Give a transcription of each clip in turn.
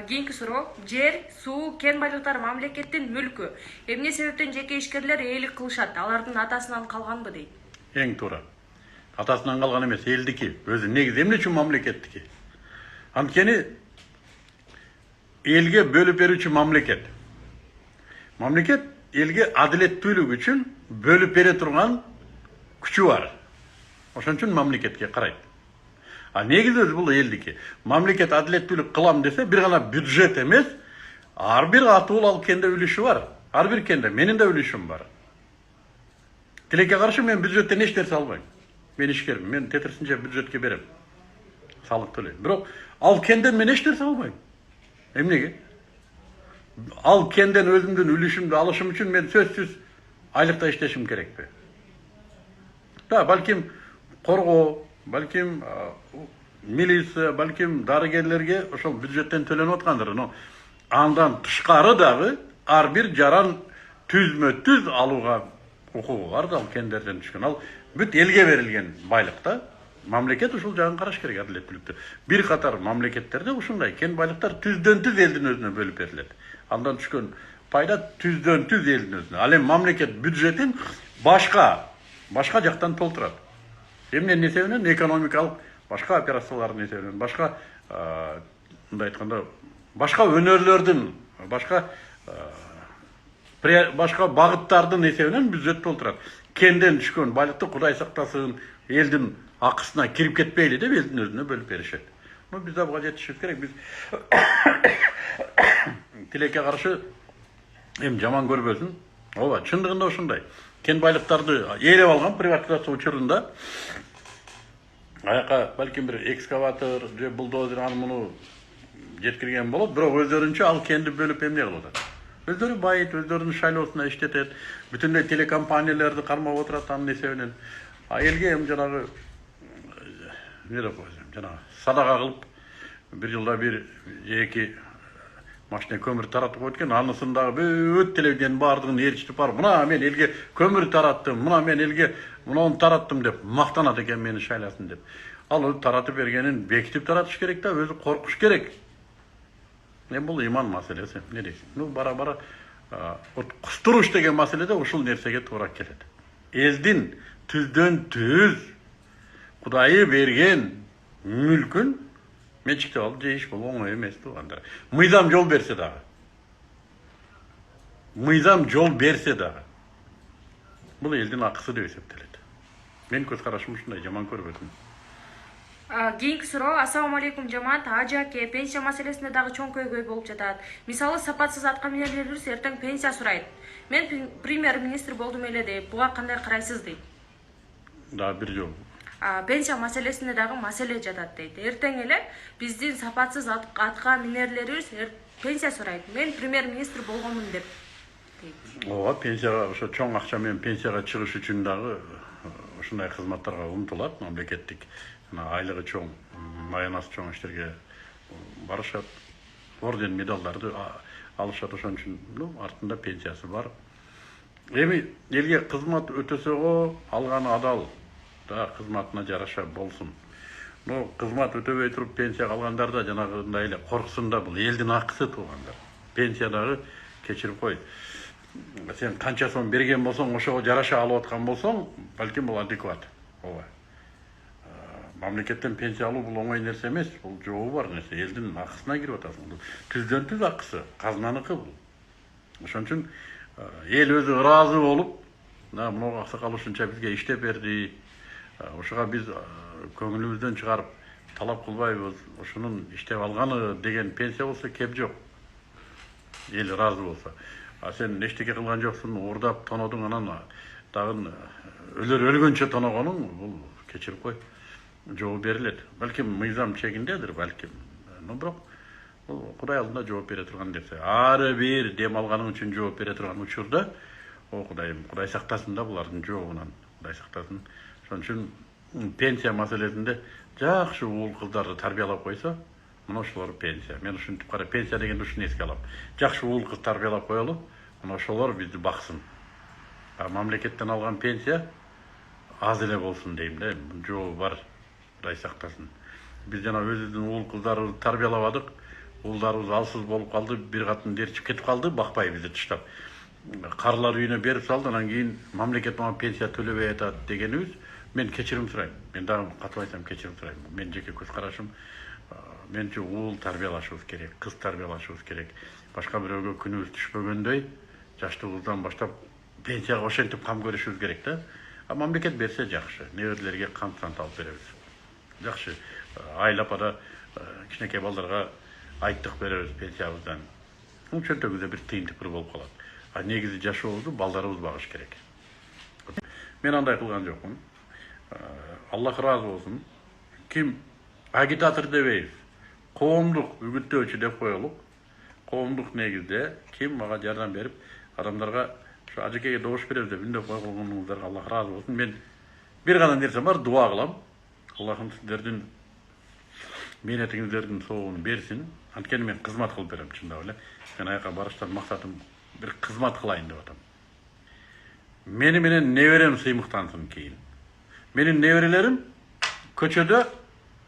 Кийинки суроо. Жер, суу, кен байлыктары мамлекеттин мүлкү. Эмне себептен жеке ишкерлер ээлик кылышат? Алардын атасынан калганбы дейт. Эң туура. Атасынан калган эмес, элдики. Өзү негизи эмне үчүн мамлекеттики? Анткени элге бөлүп берүүчү мамлекет. Мамлекет элге адилеттүүлүк үчүн бөлүп бере турган күчү бар. Ошон үчүн мамлекетке карайт. Негизи өзү бул элдики. Мамлекет адилеттүүлүк кылам десе, бир гана бюджет эмес, ар бир атуул ал кенде үлүшү бар. Ар бир кенде менин да үлүшүм бар. Тилекке каршы мен бюджеттен эч нерсе албайм. Мен ишкермин, мен тетирсинче бюджетке берем. Салык төлөйм. Бирок ал кенден мен эч нерсе албайм. Эмнеге? Ал кенден өзүмдүн үлүшүмдү алышым үчүн мен сөзсүз айлыкта иштешим керекпи? Да, балким коргоо, балким милиция, балким дарыгерлерге ошол бюджеттен төлөнүп аткандыр. Но андан тышкары дагы ар бир жаран түзмө-түз алууга укугу бар да, ал кендерден түшкөн. Ал бүт элге берилген байлыкта. Мамлекет ушул жагын караш керек, адилеттүүлүктү. Бир катар мамлекеттерде ушундай кен байлыктар түздөн-түз элдин өзүнө бөлүп берилет. Андан түшкөн пайда түздөн-түз элдин өзүнө. Ал эми мамлекет бюджетин башка жактан толтурат. Эмненин эсебинен? Экономикалык башка операциялардын эсебинен, башка мындай айтканда, башка өнөрлөрдүн, башка багыттардын эсебинен бюджет толтурат. Кенден түшкөн байлыкты Кудай сактасын, элдин акысына кирип кетпейли деп элдин өзүнө бөлүп беришет. Биз да буга жетишибиз керек. Биз тилекке каршы эми жаман көрбөсүн. Ооба, чындыгында ошондой. Кен байлыктарды ээлеп алган приватизация учурунда аяка балким бир экскаватор же булдозер аны муну жеткирген болот, бирок өздөрүнчө ал кенди бөлүп эмне кылып атат? Өздөрү байыт, өздөрүнүн шайлоосуна иштетет, бүтүндөй телекомпанияларды кармап отурат анын эсебинен. Элге эми жанагы эмне деп коесуң, жанагы садака кылып бир жылда бир эки машина көмүр таратып коет экен, анысын дагы бүт телевидениянын баардыгын ээрчитип барып, мына мен элге көмүр тараттым, мына мен элге муну тараттым деп мактанат экен, мени шайласын деп. Ал өзү таратып бергенин бекитип таратыш керек да, өзү коркуш керек. Бул иман маселеси, эмне дейсиң? Бара-бара кустуруш деген маселеде ушул нерсеге туура келет. Элдин түздөн-түз Кудайы берген мүлкүн менчиктеп алып жейиш бул оңой эмес туугандар. Мыйзам жол берсе дагы. Бул элдин акысы деп эсептелет. Мен көз карашым ушундай, жаман көрбөсүн. Кийинки суроо. Ассаламу алейкум жамаат. Ажаке, пенсия маселесинде дагы чоң көйгөй болуп жатат. Мисалы, сапатсыз атка минерлерибиз эртең пенсия сурайт. Мен премьер-министр болдум эле дейт. Буга кандай карайсыз дейт. Да, бир жол. Пенсия маселесинде дагы маселе жатат дейт. Эртең эле биздин сапатсыз атка минерлерибиз пенсия сурайт. Мен премьер-министр болгонмун деп дейт. Ооба, пенсияга ошо чоң акча менен пенсияга чыгыш үчүн дагы ушундай кызматтарга умтулат мамлекеттик. Айлыгы чоң, маянасы чоң иштерге барышат, орден медалдарды алышат, ошон үчүн артында пенсиясы бар. Эми элге кызмат өтөсөгө алганы адал, да кызматына жараша болсун. Кызмат өтөбөй туруп пенсия алгандар да жанагындай эле корксун да, бул элдин акысы туугандар. Пенсия дагы кечирип кой. Сен канча сом берген болсоң, ошого жараша алып аткан болсоң, балким бул адекват. Ооба. Мамлекеттен пенсия алуу бул оңой нерсе эмес, бул жообу бар нерсе, элдин акысына кирип атасың. Түздөн-түз акысы, казнаныкы бул. Ошон үчүн эл өзү ыраазы болуп, мына аксакал ушунча бизге иштеп берди, ошого биз көңүлүбүздөн чыгарып талап кылбайбыз, ушунун иштеп алганы деген пенсия болсо кеп жок. Эл ыраазы болсо. Сен эчтеке кылган жоксуң, уурдап тонодуң, анан дагы өлгөнчө тоногонуң, бул кечирип кой. Жооп берилет. Балким мыйзам чегиндедир, балким. Бирок Кудай алдында жооп бере турган нерсе. Ары бир дем алганың үчүн жооп бере турган учурда, Кудайым, Кудай сактасын да булардын жообунан. Кудай сактасын. Ошон үчүн пенсия маселесинде жакшы уул кыздарды тарбиялап койсо, мына ошолор пенсия. Мен ушинтип кара, пенсия дегенде ушуну эске алам. Жакшы уул кыз тарбиялап коелу, мына ошолор бизди баксын. Мамлекеттен алган пенсия аз эле болсун дейм да, жообу бар. Кудай сактасын. Биз жана өзүбүздүн уул кыздарыбызды тарбиялабадык. Улдарыбыз алсыз болуп калды, бир катын дерчип кетип калды, бакпай бизди таштап. Карлар үйүнө берип салды, анан кийин мамлекет мага пенсия төлөбөй атат дегенибиз, мен кечирим сурайм. Мен дагы катып айтсам кечирим сурайм. Мен жеке көз карашым, менче уул тарбиялашыбыз керек, кыз тарбиялашыбыз керек. Башка бирөөгө күнүбүз түшпөгөндөй, жаштыгыбыздан баштап пенсияга ошентип кам көрүшүбүз керек да. А мамлекет берсе жакшы, неберелерге кам-сант алып беребиз. Жакшы, айлапада кичинекей балдарга айттык беребиз пенсиябыздан. Ошентөгүзө бир тыйынтык бир болуп калат. А негизи жашообузду балдарыбыз багыш керек. Мен андай кылган жокмун. Аллах ыраазы болсун. Ким агитатор дебейбиз, коомдук үгүттөөчү деп коелук. Коомдук негизде ким мага жардам берип, адамдарга şu ажекеге добуш беребиз деп үндөп койгонуңуздарга Аллах ыраазы болсун. Мен бир гана нерсем бар, дуа кылам. Аллахым сиздердин мээнетиңиздердин соогун берсин. Анткени мен кызмат кылып берем чындап эле. Мен аяка барыштан максатым bir kızmat kılayın деп атам. Meni menen neverem sыймыктансын кейін. Менин neverelerim köçödө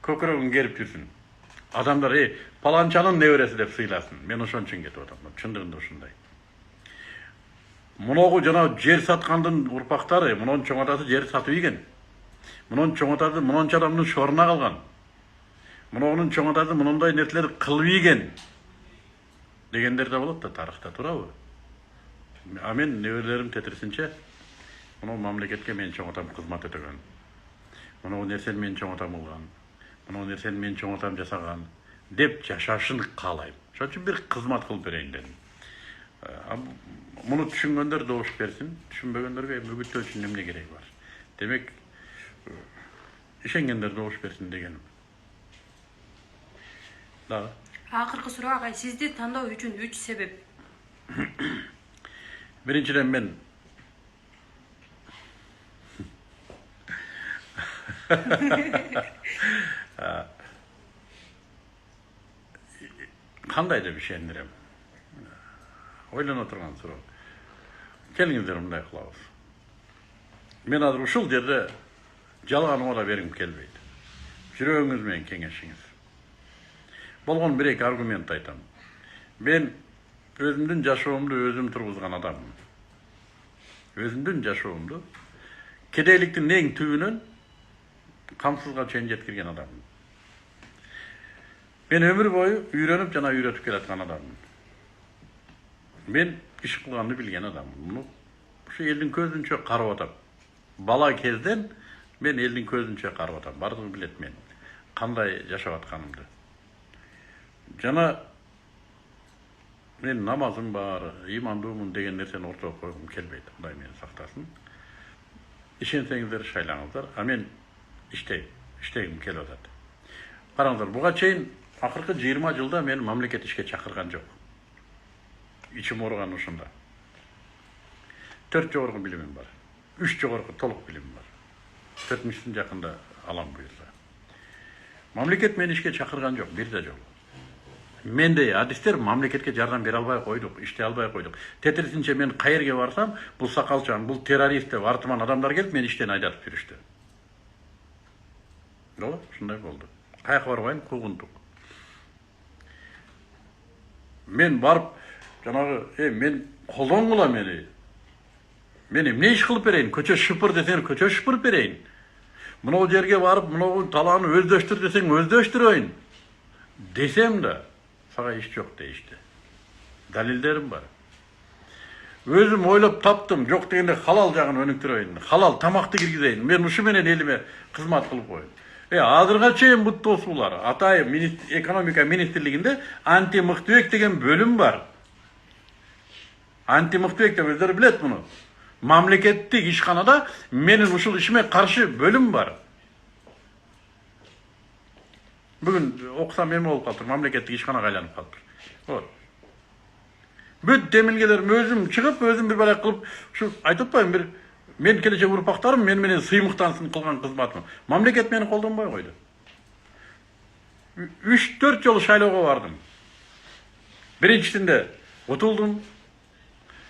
көкөрөгүн керип жүрсүн. Адамдар паланчанын neveresi деп сыйласын. Мен ошон үчүн кетип атам. Чындыгында ушундай. Муногу жана жер саткандын урпактары, мунун чоң атасы жер сатып ийген. Мунун чоң атасы мунунча адамдын шоруна калган. Мунунун чоң атасы мунундай нерселерди кылып ийген. Дегендер да болот да тарыхта турабы? А мен неберелерим тетирсинче, муну мамлекетке мен чоң атам кызмат этеген. Муну нерсени мен чоң атам кылган. Муну нерсени мен чоң атам жасаган деп жашашын каалайм. Ошон үчүн бир кызмат кылып берейин дедим. Муну түшүнгөндөр добуш берсин, түшүнбөгөндөргө үгүттөө үчүн эмне кереги бар? Демек, ишенгендер добуш берсин дегеним. Дагы. Акыркы суроо агай, сизди тандоо үчүн 3 себеп. Биринчиден мен кандай деп ишендирем? Ойлоно турган суроо. Келиңиздер мындай кылабыз. Мен азыр ушул жерде жалган убада бергим келбейт. Жүрөгүңүз менен кеңешиңиз. Болгон бир эки аргумент айтам. Мен өзүмдүн жашоомду өзүм тургузган адаммын. Өзүмдүн жашоомду кедейликтин эң түбүнөн камсызга чейин жеткирген адаммын. Мен өмүр бою үйрөнүп жана үйрөтүп келаткан адаммын. Мен иш кылганды билген адаммын. Муну ушу элдин көзүнчө карап атам. Бала кезден мен элдин көзүнчө карап атам. Бардыгы билет мен кандай жашап атканымды. Жана мен намазым бар, имандуумун деген нерсени ортого койгум келбейт. Кудай мени сактасын. Ишенсеңиздер шайлаңыздар, а мен иштегим келип атат. Караңыздар, буга чейин акыркы 20 жылда мен мамлекет ишке чакырган жок. İçim organ ушунда. 4 жогорку билимим бар. 3 жогорку толук билимим бар. 4-мүштүн жакында алам буюрса. Мамлекет мени ишке чакырган жок, бир да жок. Мендей адистер мамлекетке жардам бере албай койдук, иштей албай койдук. Тетирисинче мен кайерге барсам, бул сакалчан, бул террорист деп артыман адамдар келип мени иштен айдатып жүрүштү. Болот, ушундай болду. Каяка барбайм, куугунтук. Мен барып жанагы, мен колдонгула мени. Мен эмне иш кылып берейин? Көчө шыпыр десең, көчө шыпырып берейин. Мынау жерге барып, мынау талааны өздөштүр десең, өздөштүрөйүн. Десем да, сага иш жок дейишти. Далилдерим бар. Өзүм ойлоп таптым, жок дегенде халал жагын өнүктүрөйүн. Халал тамакты киргизейин. Мен ушу менен элиме кызмат кылып коеюн. Азырга чейин бут досулар, Атайып экономика министрлигинде антимыктыбек деген бөлүм бар. Антимыктыбек деп өздөрү билет муну. Мамлекеттик ишканада менин ушул ишиме каршы бөлүм бар. Бүгүн окусам эме болуп калыптыр, мамлекеттик ишканага айланып калыптыр. Вот. Бүт демилгелерим өзүм чыгып, өзүм бир балак кылып, ушу айтып атпаймынбы, бир мен келечек урпактарым мен менен сыймыктансын кылган кызматым. Мамлекет мени колдонбой койду. 3-4 жолу шайлоого бардым. Биринчисинде утулдум.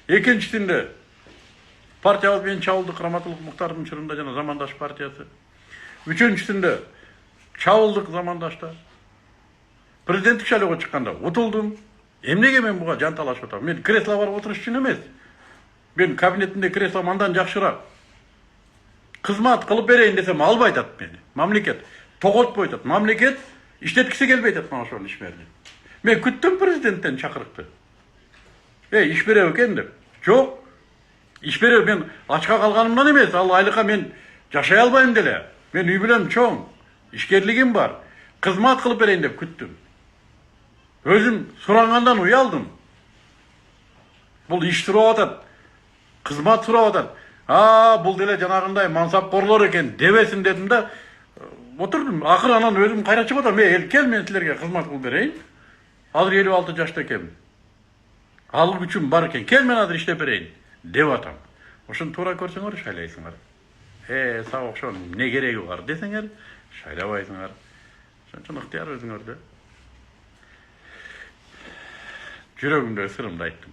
Экинчисинде партиябыз менен чабылдык, Раматылык Муктардын чырында жана Замандаш партиясы. Үчүнчүсүндө чабылдык Замандашта. Президенттик шайлоого чыкканда утулдум. Эмнеге мен буга жанталашып атам? Мен кресло барып отуруш үчүн эмес. Мен кабинетимде кресло андан жакшыраак. Кызмат кылып берейин десем албай атат мени. Мамлекет тоготпой атат. Мамлекет иштеткиси келбей атат мага ошол ишмерди. Мен күттүм президенттен чакырыкты. Иш береби экен деп. Жок. Иш береби, мен ачка калганымдан эмес, ал айлыкка мен жашай албайм деле. Мен үй бүлөм чоң. Ишкерлигим бар. Кызмат кылып берейин деп күттүм. Өзүм сурангандан уялдым. Бул иш сурап атат. Кызмат сурап атат. Бул деле жанагындай мансапкорлор экен дебесин дедим да отурдум. Акыры анан өзүм кайрачып атам. Кел мен силерге кызмат кылып берейин. Азыр 56 жашта экенмин. Ал күчүм бар экен. Кел мен азыр иштеп берейин деп атам. Ошону туура көрсөңөр шайлайсыңар. Сага ошонун эмне кереги бар десеңер, шайлабайсыңар. Ошон үчүн ыктыяр өзүңөрдө. Жүрөгүмдө сырымды айттым.